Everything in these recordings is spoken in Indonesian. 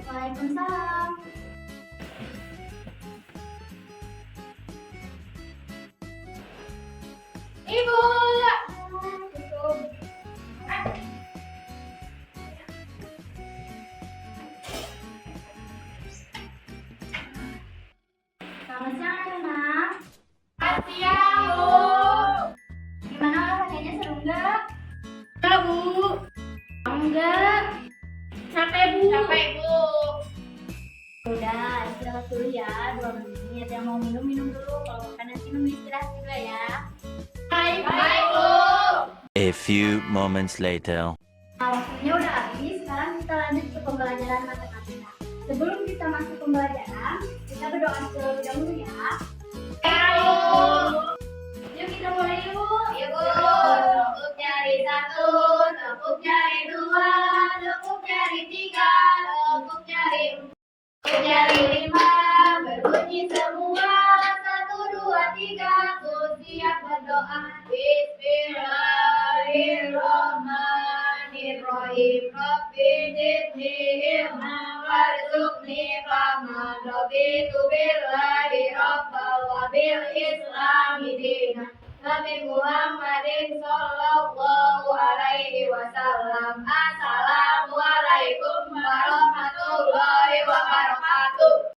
Waalaikumsalam. Ibu. Selamat siang, Anak. Selamat siang, Bu. Gimana olahraganya, seru nggak? Enggak, Bu. Enggak. Capek, Bu. Capek, Bu. Udah, istirahat dulu ya, 2 menit. Yang mau minum dulu. Kalau makan nanti minum istirahat juga ya. Baik, Bu. A few moments later. Nah, waktunya udah habis. Sekarang kita lanjut ke pembelajaran matematika. Sebelum kita masuk pembelajaran, kita berdoa terlebih dahulu ya. Ayo. Yuk kita mulai yuk. Yuk. Tepuk jari 1, tepuk jari 2, tepuk jari 3, tepuk jari 4, tepuk jari 5. Berbunyi semua. 1, 2, 3. Aku siap berdoa. Bismillahirrahmanirrahim. Rabbi zidni ilma warzuqni fahman. Raditu billahi rabbal wa bil islami dinan. Nabi Muhammadin sallallahu alaihi wasallam. Assalamualaikum warahmatullahi wabarakatuh.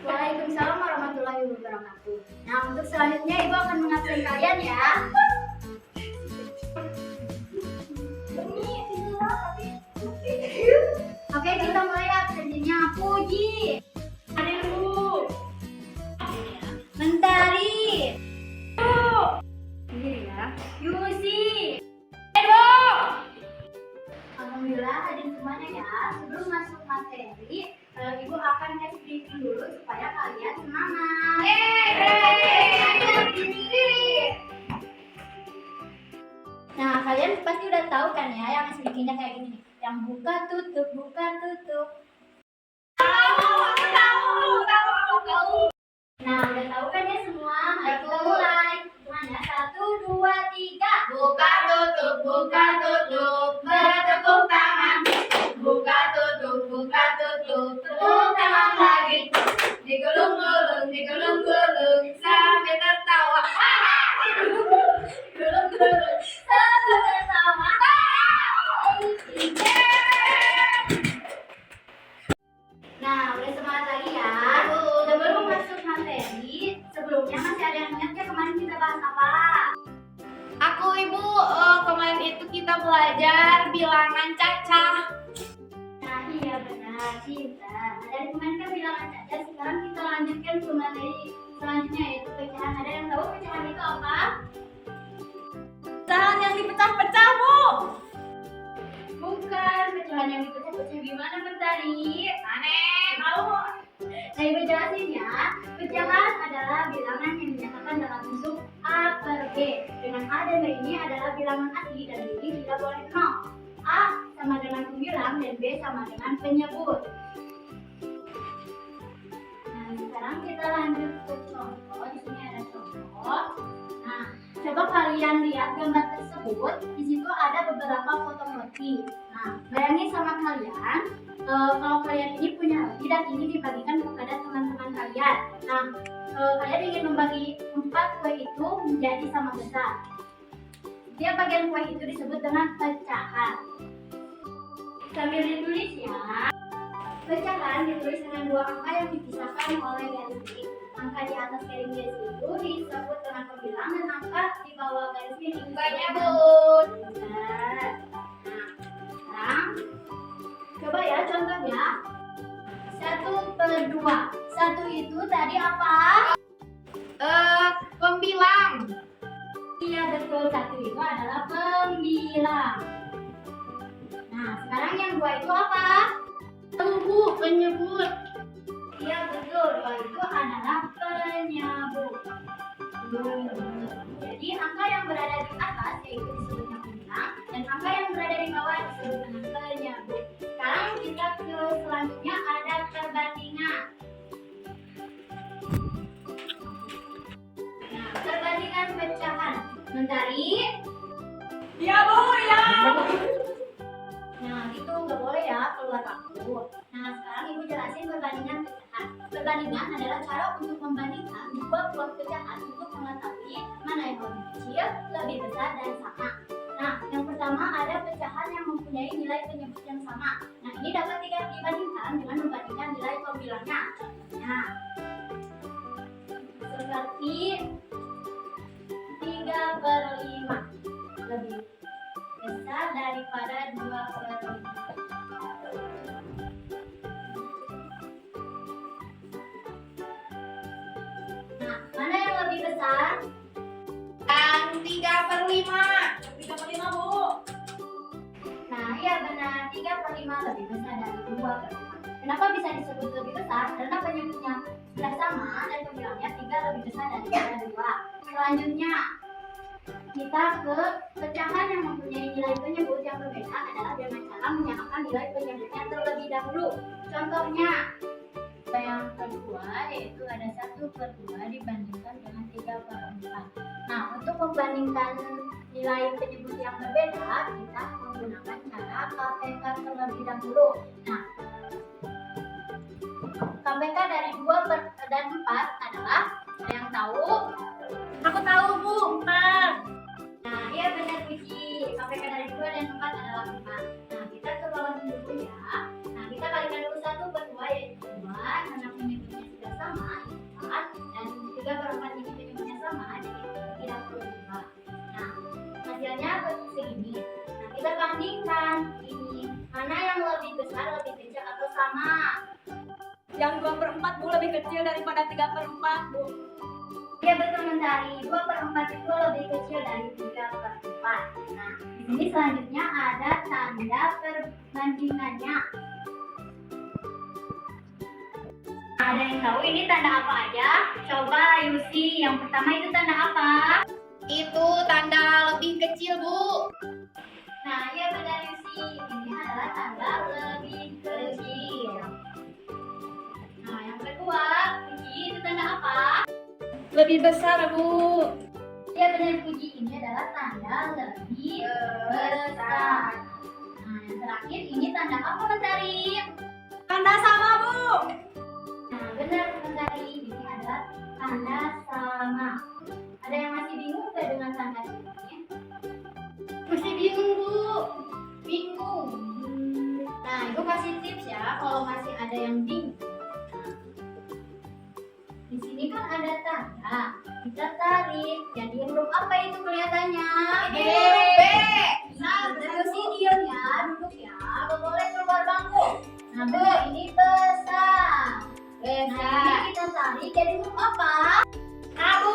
Waalaikumsalam warahmatullahi wabarakatuh. Nah, untuk selanjutnya Ibu akan mengabsen kalian ya. Oke, kita mulai absensinya. Puji, Ariel, Mentari, ini ya, Yusi, Edo. Alhamdulillah hadir semuanya ya. Sebelum masuk materi, Ibu akan kasih briefing dulu supaya kalian semangat. Nah, kalian pasti udah tahu kan ya yang sedikitnya kayak gini nih. Yang buka tutup, buka tutup. Tahu. Nah, udah tahu kan ya semua? Mari kita mulai. Mana? 1, 2, 3. Buka tutup, buka tutup. Bertepuk tangan. Buka tutup, buka tutup. Tepuk tangan lagi. Digulung-gulung, digulung-gulung sampai tertawa. Gulung-gulung sampai tertawa. Nah, udah semangat lagi ya. Sebelum masuk materi, sebelumnya masih ada yang ingat ya kemarin kita bahas apa? Aku Ibu, kemarin itu kita belajar bilangan cacah. Nah, iya benar, Cinta. Dari kemarin kan bilangan cacat, sekarang kita lanjutkan ke materi selanjutnya yaitu pecahan. Ada yang tahu pecahan itu apa? Pecahan yang dipecah-pecah, Bu. Bukan, pecahan yang dipecah-pecah gimana Mentari? Aneh, tahu. Nah, Ibu jelasin ya. Pecahan adalah bilangan yang dinyatakan dalam bentuk A per B. Dengan A dan B ini adalah bilangan asli dan B ini tidak boleh nol. A sama dengan pembilang dan B sama dengan penyebut. Nah, sekarang kita lanjut ke contoh. Di sini ada contoh. Nah, coba kalian lihat gambar tersebut. Di situ ada beberapa fotokopi. Nah, bayangin sama kalian, kalau kalian ini punya roti dan ini dibagikan kepada teman-teman kalian. Nah, kalian ingin membagi 4 kue itu menjadi sama besar. Setiap bagian kue itu disebut dengan pecahan. Sambil ditulis ya. Pecahan ditulis dengan 2 angka yang dipisahkan oleh garis miring. Angka di atas garis miring itu disebut dengan pembilang dan angka di bawah garis miring. Banyak, Bu. Nah, sekarang coba ya contohnya. 1/2. 1 itu tadi apa? Pembilang. Iya betul, 1 itu adalah pembilang. Nah, sekarang yang 2 itu apa? Bu, penyebut. Iya betul, 2 itu adalah penyebut. Jadi angka yang berada di atas yaitu disebutnya pembilang dan angka yang berada di bawah disebut dengan penyebut. Sekarang kita ke selanjutnya ada perbandingan. Nah, perbandingan pecahan. Mentari. Iya, Bu, ya. 2/40. Nah, sekarang Ibu jelasin perbandingan pecahan. Perbandingan adalah cara untuk membandingkan dua buah pecahan untuk mengetahui mana yang lebih kecil, lebih besar, dan sama. Nah, yang pertama ada pecahan yang mempunyai nilai penyebut yang sama. Nah, ini dapat dibandingkan dengan membandingkan nilai pembilangnya. Contohnya, seperti 3/5 lebih besar daripada 2/5. Nah, mana yang lebih besar? Yang 3/5. 3/5 Bu. Nah, iya benar, 3/5 lebih besar dari 2/5. Kenapa bisa disebut lebih besar? Karena penyebutnya sudah sama dan pembilangnya 3 lebih besar daripada 2. Selanjutnya, kita ke pecahan yang mempunyai nilai penyebut yang berbeda adalah dengan cara menyamakan nilai penyebutnya terlebih dahulu. Contohnya, yang kedua yaitu ada 1/2 dibandingkan dengan 3/4. Nah, untuk membandingkan nilai penyebut yang berbeda, kita menggunakan cara KPK terlebih dahulu. Nah, KPK dari 2/4 adalah, ada yang tahu? Aku tahu Bu, 4. Nah, iya benar Puji. KPK dari 2 dan 4 adalah 5. Nah, kita ke bawah dulu ya. Nah, kita kalikan dulu 1/2 yaitu 2, karena penyebutnya sudah sama, 4. Dan 3/4 ini penyebutnya sama, jadi tidak perlu 5. Nah, hasilnya segini. Nah, kita bandingkan ini. Mana yang lebih besar, lebih kecil, atau sama? Yang 2/4 Bu lebih kecil daripada 3/4 Bu. Iya betul Mentari, 2/4 itu lebih kecil dari 3/4. Nah, di sini selanjutnya ada tanda perbandingannya. Ada yang tahu ini tanda apa aja? Coba Yusi, yang pertama itu tanda apa? Itu tanda lebih kecil Bu. Nah, iya benar Yusi, ini adalah tanda lebih kecil. Nah, yang kedua, Puji, itu tanda apa? Lebih besar Bu. Ya benar Puji, ini adalah tanda lebih besar. Nah, yang terakhir ini tanda apa Mentari? Tanda sama Bu. Nah, benar Mentari, ini adalah tanda sama. Ada yang masih bingung nggak dengan tanda ini? Masih bingung Bu. Bingung. Nah, Ibu kasih tips ya kalau masih ada yang bingung. Di sini kan ada tanda, kita tarik. Jadi huruf apa itu kelihatannya? B. Nah, terus diam ya, duduk ya, nggak boleh keluar bangku. Nah, benar ini besar. Nah, ini kita tarik jadi huruf apa? Abu.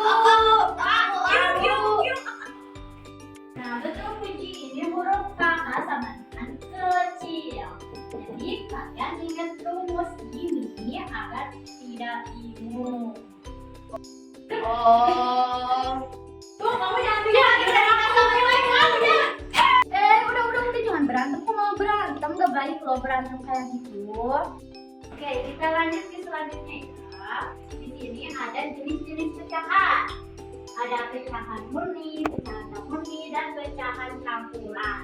Nah, betul Puji, ini huruf K sama dengan kecil. Jadi kalian ingat rumus ini agar tidak bingung. Oh. Bu, kamu jangan bilang lagi sama yang lain kamu ya. Udah jangan berantem, kok mau berantem, gak baik loh berantem kayak gitu. Oke, kita lanjut ke selanjutnya ya. Di sini ada jenis-jenis pecahan. Ada pecahan murni, pecahan tak murni, dan pecahan campuran.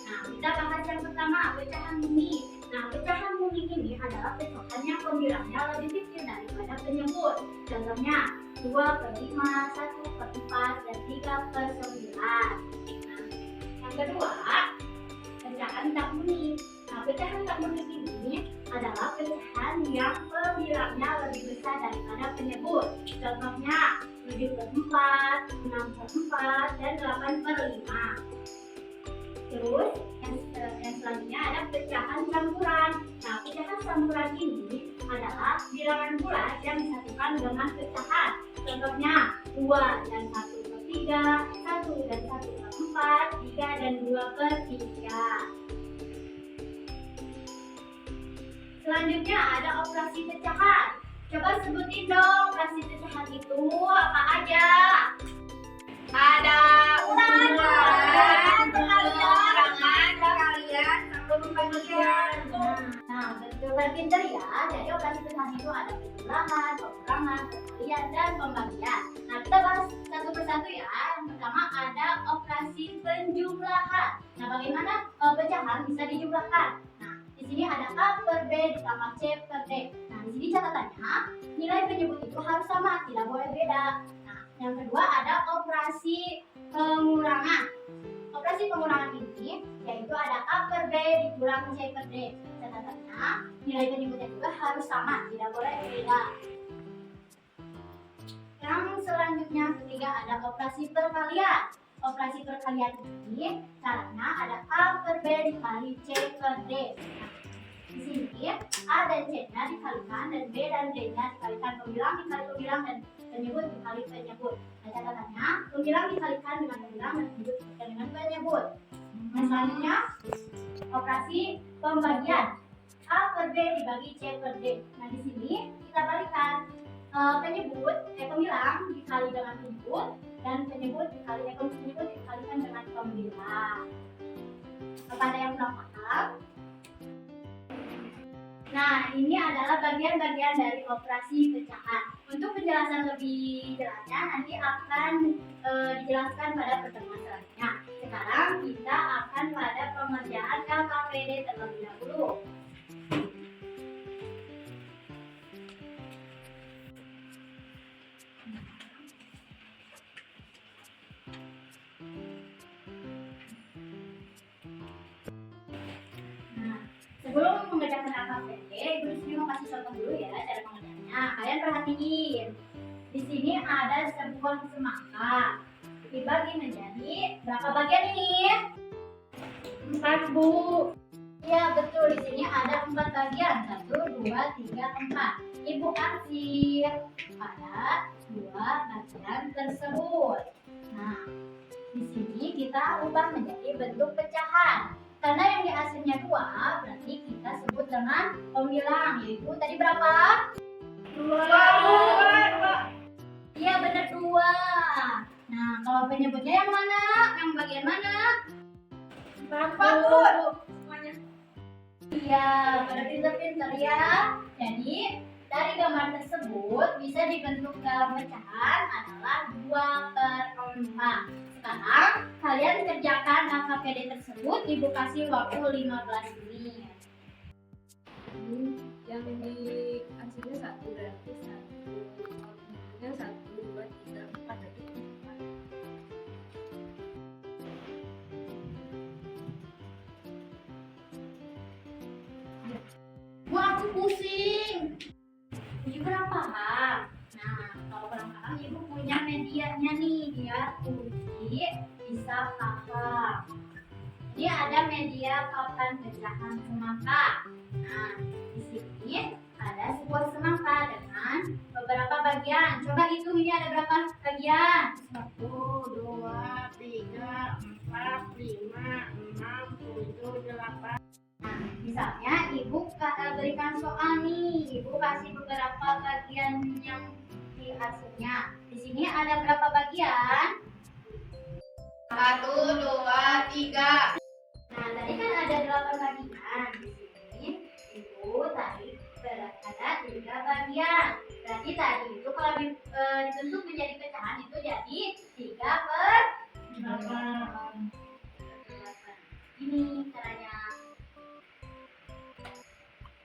Nah, kita bahas yang pertama, pecahan murni. Nah, pecahan murni ini adalah pecahan yang pembilangnya lebih kecil daripada penyebut. Contohnya 2/5, 1/4, dan 3/9. Nah, yang kedua, pecahan tak murni. Nah, pecahan tak murni ini adalah pecahan yang pembilangnya lebih besar daripada penyebut. Contohnya 7/4, 6/4, dan 8/5. Terus yang selanjutnya ada pecahan campuran. Nah, pecahan campuran ini adalah bilangan bulat yang disatukan dengan pecahan. Contohnya 2 dan 1/3, 1 dan 1/4, 3 dan 2/3. Selanjutnya ada operasi pecahan. Coba sebutin dong operasi pecahan itu apa aja? Ada ukuran, pengurangan, kalian, sama pembagian. Nah, betul pinter ya. Jadi operasi pecahan itu ada penjumlahan, pengurangan, perkalian, dan pembagian. Nah, kita bahas satu persatu ya. Yang pertama ada operasi penjumlahan. Nah, bagaimana pecahan bisa dijumlahkan? Nah, Di sini ada A per B ditambah C per D. Nah, di sini catatannya nilai penyebut itu harus sama, tidak boleh beda. Nah, yang kedua ada operasi pengurangan. Operasi pengurangan ini yaitu ada A per B dikurang C per D. Catatannya nilai penyebutnya juga harus sama, tidak boleh beda. Yang selanjutnya ketiga ada operasi perkalian. Operasi perkalian ini caranya ada A per B dikali C per D. Nah, di sini A dan C-nya dikalikan dan B dan D-nya dikalikan, pembilang dikali pembilang dan penyebut dikali penyebut. Nah, catatannya pembilang dikalikan dengan pembilang dan penyebut dikalikan dengan penyebut. Nah, selanjutnya operasi pembagian. A per B dibagi C per D. Nah, di sini kita balikan pembilang dikali dengan penyebut dan penyebut dikalikan dengan pembilang. Kepada yang belum paham, nah ini adalah bagian-bagian dari operasi pecahan. Untuk penjelasan lebih jelasnya nanti akan dijelaskan pada pertemuan selanjutnya. Sekarang kita akan pada pengerjaan LKPD terlebih dahulu. Sebelum mengerjakan LKPD, Ibu di sini mau kasih contoh dulu ya cara pengerjaannya. Kalian perhatiin. Di sini ada sebuah semangka. Dibagi menjadi berapa bagian ini? 4, Bu. Iya, betul. Di sini ada 4 bagian. 1, 2, 3, 4. Ibu kasih pada 2 bagian tersebut. Nah, di sini kita ubah menjadi bentuk pecahan. Karena yang di hasilnya 2, berarti kita sebut dengan pembilang, yaitu tadi berapa? 2. Iya, benar 2. Nah, kalau penyebutnya yang mana? Yang bagian mana? 4. Semuanya. Iya, pada pintar-pintar ya. Jadi, dari gambar tersebut bisa dibentuk dalam pecahan adalah 2/4. Sekarang kalian kerjakan LKPD tersebut, Ibu kasih waktu 15 menit. Yang di hasilnya 1 berarti 1. Yang 1, 2, 3, 4 berarti 4. Bu, aku pusing. Ibu kurang paham. Nah, kalau kurang paham, Ibu punya medianya nih biar uji bisa paham. Ini ada media papan pecahan semangka. Nah, di sini ada sebuah semangka dengan beberapa bagian. Coba hitung ini ada berapa bagian? 1, 2, 3, 4, 5, 6, 7, 8. Nah, misalnya Ibu berikan soal nih, Ibu kasih beberapa bagian yang di hasilnya. Di sini ada berapa bagian? 1, 2, 3. Nah, tadi kan ada 8 bagian. Di sini Ibu tadi ada 3 bagian. Berarti tadi itu kalau dibentuk menjadi pecahan itu jadi 3/8. Ini caranya.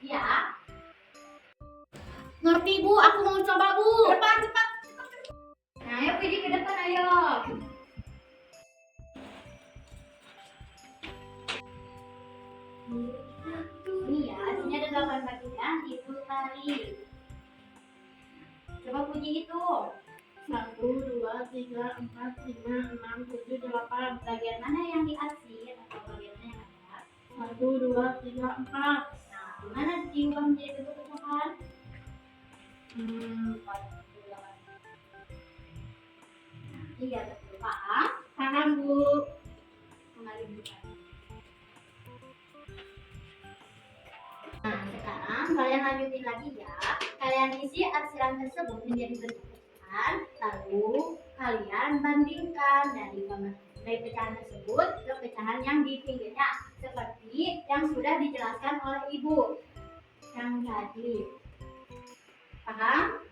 Iya. Ngerti, Bu? Aku mau coba, Bu. Depan, cepat. Nah, ayo pergi ke depan, ayo. Ini ya, sini ada 8 bagian, itu tali. Coba puji itu. 1, 2, 3, 4, 5, 6, 7, 8. Bagian mana yang diarsir atau bagian mana yang ada? 1, 2, 3, 4. Nah, gimana diubah menjadi bentuk pecahan? 4, 8. Nah, iya betul. Paham? Paham, Bu. Kembali buka. Nah, sekarang kalian lanjutin lagi ya. Kalian isi arsiran tersebut menjadi bentuk pecahan, lalu kalian bandingkan dari pecahan tersebut ke pecahan yang di pinggirnya, seperti yang sudah dijelaskan oleh Ibu yang tadi. Paham?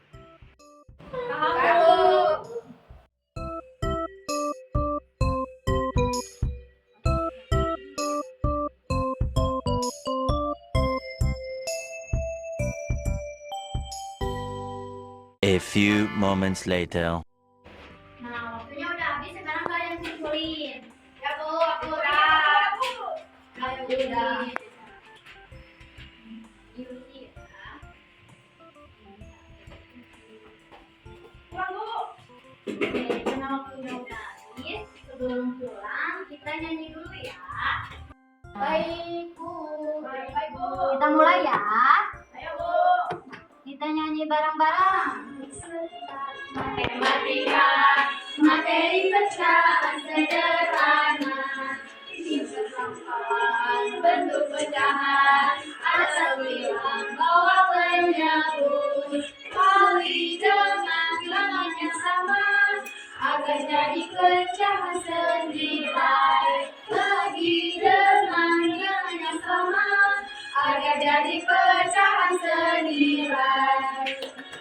Paham, Bu. A few moments later. Nah, waktunya udah habis, sekarang kalian simpulin. Ya Bu, aku udah. Ayo Udah. Diundi ya. Pulang Bu. Oke, karena waktunya udah habis, sebelum pulang kita nyanyi dulu ya. Baik Bu. Baik Bu. Kita mulai ya. Ayo Bu. Kita nyanyi bareng-bareng. Matematika, materi pecahan sederhana. Dipersamaan bentuk pecahan, asal bilang bahwa penyebut kali dengan bilangan yang sama agar jadi pecahan senilai. Bagi dengan bilangan yang sama agar jadi pecahan senilai.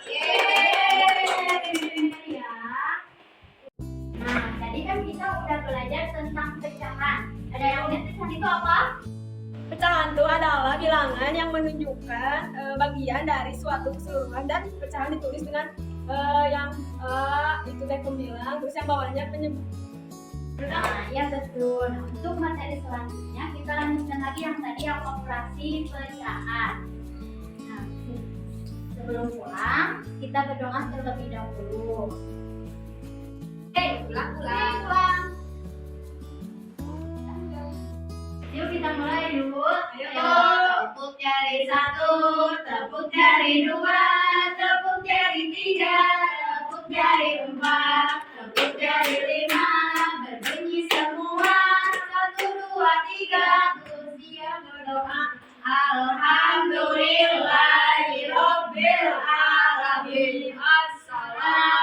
Yeay. Ya. Nah, tadi kan kita udah belajar tentang pecahan. Ada yang udah pecahan itu apa? Pecahan itu adalah bilangan yang menunjukkan bagian dari suatu keseluruhan dan pecahan ditulis dengan yang itu teh pembilang, terus yang bawahnya penyebut. Nah, ya betul. Nah, untuk materi selanjutnya kita lanjutkan lagi yang tadi yang operasi pecahan. Nah, sebelum pulang kita berdoa terlebih dahulu. Pulang. Yuk kita mulai dulu. Ayo. Tepuk jari 1, tepuk jari 2, tepuk jari 3, tepuk jari 4, tepuk jari 5, berbunyi semua. 1, 2, 3, terus dia berdoa. Alhamdulillahirobbil alamin. Assalamualaikum